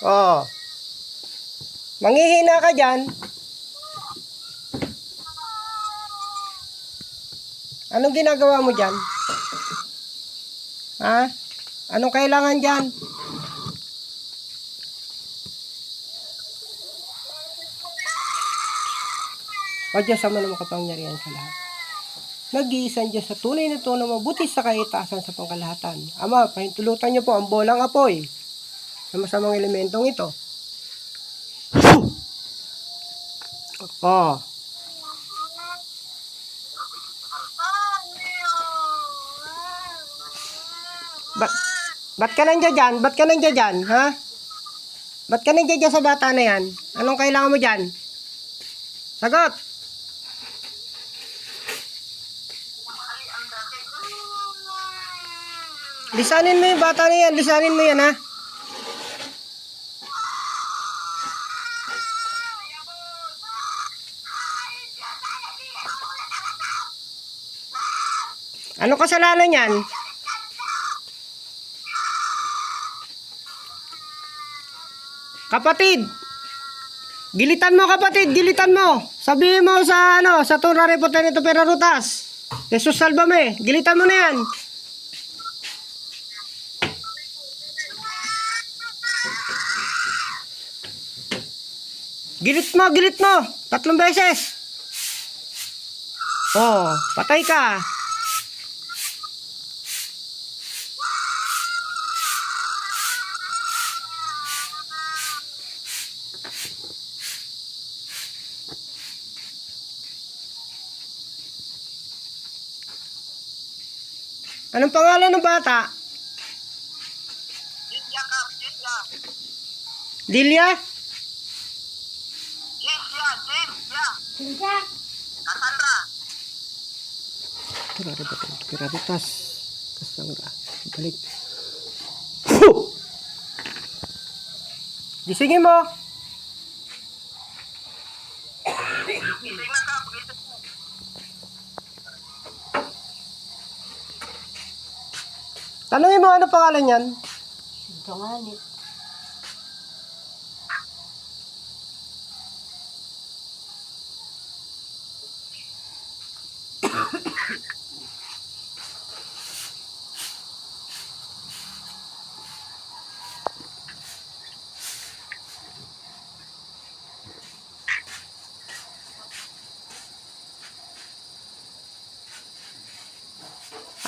Oh. Manghihina ka dyan. Anong ginagawa mo dyan? Ha? Anong kailangan dyan? O Diyos, Ama na makapangyarihan sa lahat. Nag-iisang Diyos sa tunay na ito na mabuti sa kaitaasan sa pangkalahatan. Ama, pahintulutan niyo po ang bolang apoy sa masamang elementong ito. Oh. Ba't ka nandiyan dyan? Ba't ka nandiyan dyan? Ha? Ba't ka nandiyan dyan sa bata na yan? Anong kailangan mo dyan? Sagot! Lisanin mo yung bata na yan. Lisanin mo yan, ha? Ano kasalanan yan? Kapatid! Gilitan mo, kapatid! Gilitan mo! Sabihin mo sa, sa tunare po tayo nito perarutas. Jesus salvame. Gilitan mo na yan. Gilit mo. 3 beses. Oh, patay ka. Anong pangalan ng bata? Dilia? Cassandra. Perarutas. Cassandra. Balik. Gisingin mo. Gising na ka. Tanungin mo ano pangalan yan? Tungali.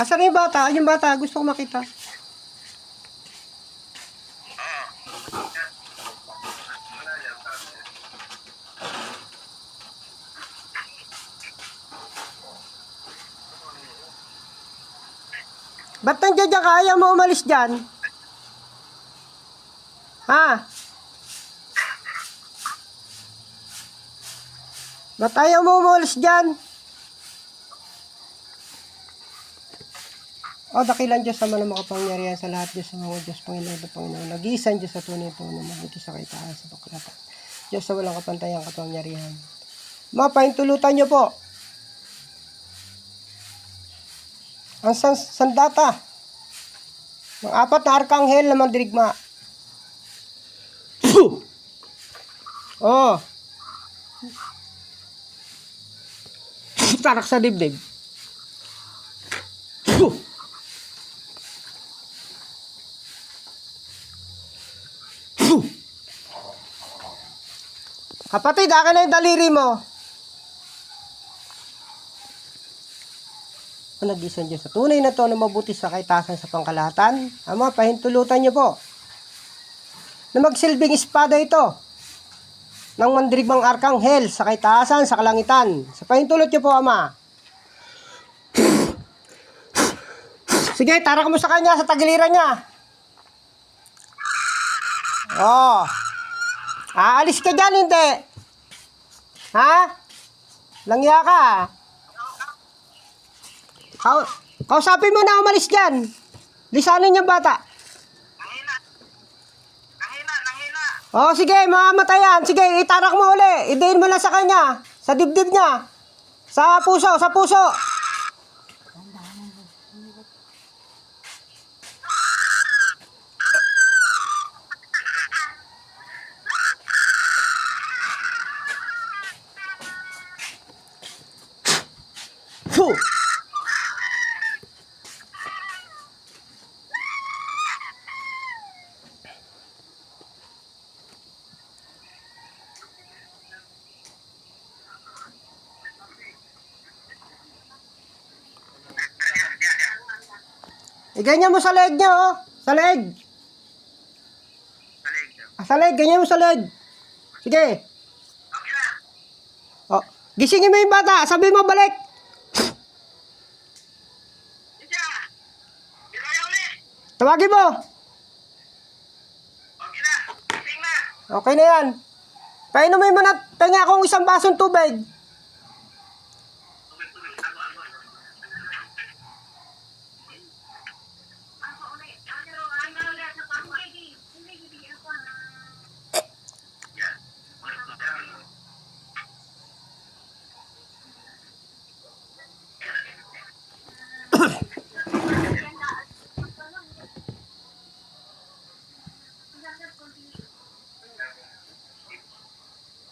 Asan yung bata? Yung bata, gusto ko makita. Ba't nandiyan ka? Ayaw mo umalis dyan? Ha? Ba't ayaw mo umalis dyan? O, dakilang Diyos, Ama na makapangyarihan sa lahat, Diyos, sa mga Diyos, Panginoon na Panginoon. Nag-iisang Diyos sa tunay ito na mabuti sa kaitaasan sa pagkalatan. Diyos sa walang kapantayang kapangyarihan. Mapahintulutan niyo po ang sandata ng 4 na arkanghel na mandirigma. Oh. Tarak sa dibdib. Kapatid, akin na yung daliri mo. Nag-isang Diyos sa tunay na to na mabuti sa kaitaasan sa pangkalahatan. Ama, pahintulutan niyo po na magsilbing espada ito ng mandirigmang arkanghel sa kaitaasan sa kalangitan. Sa pahintulot niyo po, Ama. Sige, tarak mo sa kanya, sa tagiliran niya. Oh. Aalis ka dyan, hindi. Ha? Langya ka. Kausapin mo na umalis dyan. Lisanin yung bata. Nanghina. Oh, sige, mamatayan. Sige, itarak mo uli. Idiin mo na sa kanya. Sa dibdib niya. Sa puso. Fu! Ganyan mo sa leg niya, oh. Sa leg. Sa leg, ganyan mo sa leg. Sige. Okay na. Oh, gisingin mo yung bata. Sabi mo, balik. Isya. Ilaya ulit. Tawagin mo. Okay na. Gising na. Okay na yan. Painumin mo na. Tinga akong isang basong tubig.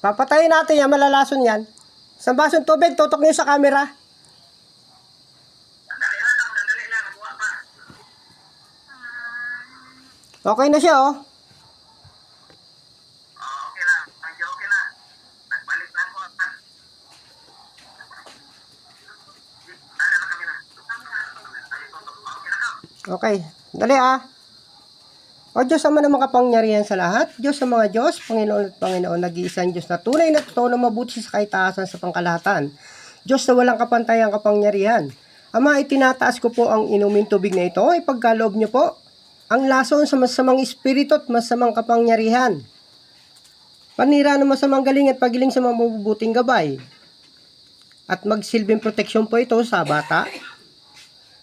Papatayin natin yan. Malalason yan. Isang basong tubig. Tutok niyo sa camera. Sandali lang. Nakuha pa. Okay na siya, oh. Okay na. Medyo okay na. Nagbalik lang ko. Ano na kami na? Okay na ka. Okay. Dali, ah. O Diyos, Ama na makapangyarihan sa lahat, Diyos sa mga Diyos, Panginoon at Panginoon, nag-iisang Diyos na tunay na totoo na mabuti sa kaitaasan sa pangkalahatan. Diyos na walang kapantayang kapangyarihan. Ama, itinataas ko po ang inuming tubig na ito, ipagkaloob niyo po ang lason sa masamang espiritu at masamang kapangyarihan. Panira ng masamang galing at pagiling sa mga mabubuting gabay. At magsilbing proteksyon po ito sa bata.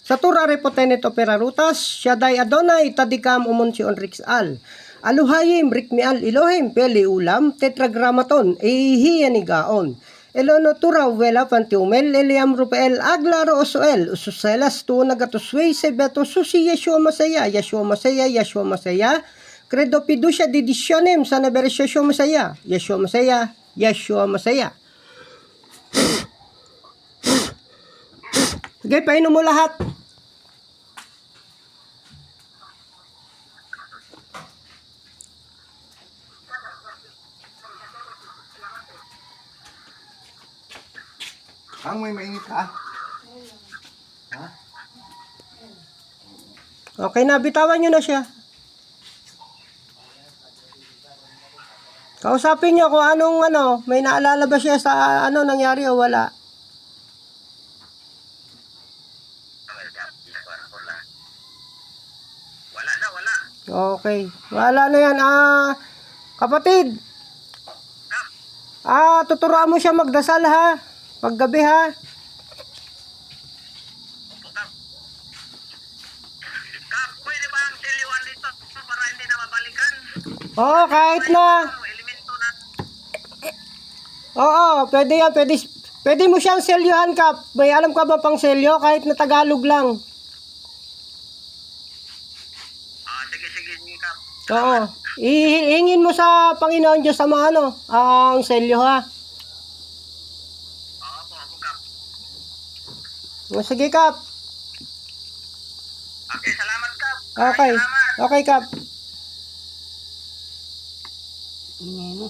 Sa tura repotenet operarutas, Shaddai Adonai, Tadikam Umunsion Rixal, Aluhayim, Rikmial Elohim, Peli Ulam, Tetragramaton, Ehiyanigaon, Elono Tura, Wela Pantiumel, Eliam Rupael, Aglaro Osoel, Ususelas, Tunagatusway, Sebeto, Susi, Yeshua Masaya, Yeshua Masaya, Yeshua Masaya, Credo Pidusha, Didisyonem, Sanaberes, Yeshua Masaya, Yeshua Masaya, Yeshua Masaya. Sige, painom mo lahat. Ang may mainit ka? Okay na, bitawan nyo na siya. Kausapin nyo kung anong may naalala ba siya sa nangyari o wala. Wala na, wala. Okay. Wala na yan. Kapatid. Tuturuan mo siya magdasal, ha. Paggabi, ha. Kap, pwede ba ang siliwan dito para hindi na mabalikan? Oo, kahit na. Elemento na. Oo, pwede yan. Pwede mo siyang selyohan, Kap. May alam ka ba pang selyo? Kahit na Tagalog lang. Sige, Kap. Oo. Ihingin mo sa Panginoon Diyos Ama ang selyo, ha. Opo, Kap. Sige, Kap. Okay, salamat, Kap. Okay. Salamat. Okay, Kap. Ingay mo.